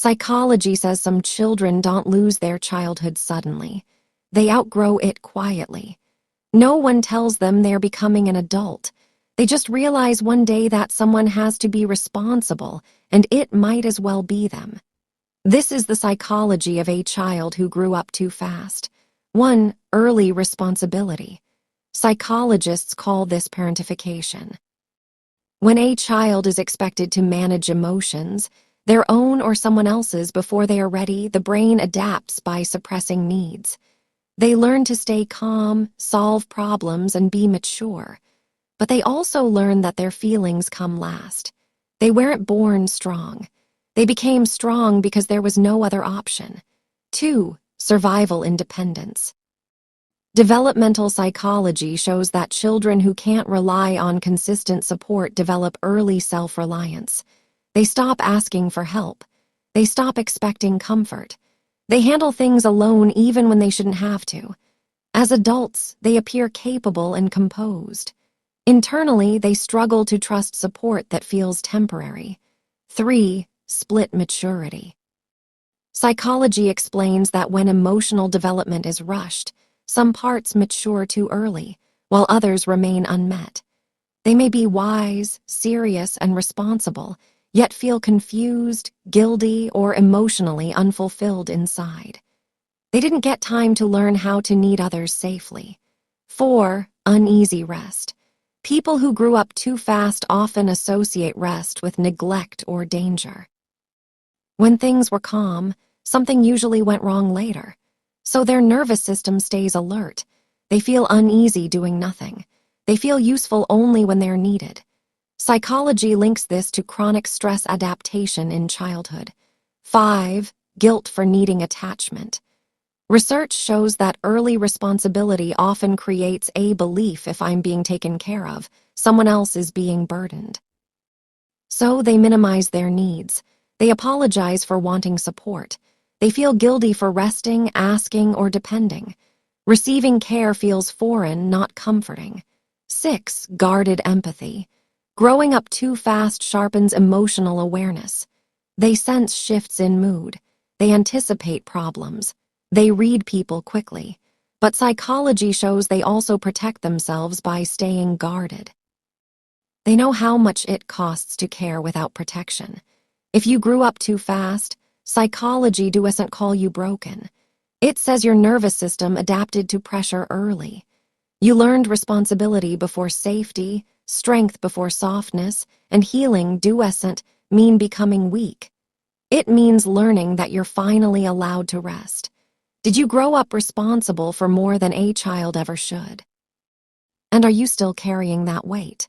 Psychology says some children don't lose their childhood suddenly. They outgrow it quietly. No one tells them they're becoming an adult. They just realize one day that someone has to be responsible, and it might as well be them. This is the psychology of a child who grew up too fast. 1. Early responsibility. Psychologists call this parentification. When a child is expected to manage emotions, their own or someone else's, before they are ready, the brain adapts by suppressing needs. They learn to stay calm, solve problems, and be mature. But they also learn that their feelings come last. They weren't born strong. They became strong because there was no other option. 2. Survival independence. Developmental psychology shows that children who can't rely on consistent support develop early self-reliance. They stop asking for help. They stop expecting comfort. They handle things alone even when they shouldn't have to. As adults, they appear capable and composed. Internally, they struggle to trust support that feels temporary. 3. Split maturity. Psychology explains that when emotional development is rushed, some parts mature too early, while others remain unmet. They may be wise, serious, and responsible, yet feel confused, guilty, or emotionally unfulfilled inside. They didn't get time to learn how to need others safely. 4. Uneasy rest. People who grew up too fast often associate rest with neglect or danger. When things were calm, something usually went wrong later. So their nervous system stays alert. They feel uneasy doing nothing. They feel useful only when they're needed. Psychology links this to chronic stress adaptation in childhood. 5. Guilt for needing attachment. Research shows that early responsibility often creates a belief if I'm being taken care of, someone else is being burdened. So they minimize their needs. They apologize for wanting support. They feel guilty for resting, asking, or depending. Receiving care feels foreign, not comforting. 6. Guarded empathy. Growing up too fast sharpens emotional awareness. They sense shifts in mood. They anticipate problems. They read people quickly. But psychology shows they also protect themselves by staying guarded. They know how much it costs to care without protection. If you grew up too fast, psychology doesn't call you broken. It says your nervous system adapted to pressure early. You learned responsibility before safety, strength before softness, and healing doesn't mean becoming weak. It means learning that you're finally allowed to rest. Did you grow up responsible for more than a child ever should? And are you still carrying that weight?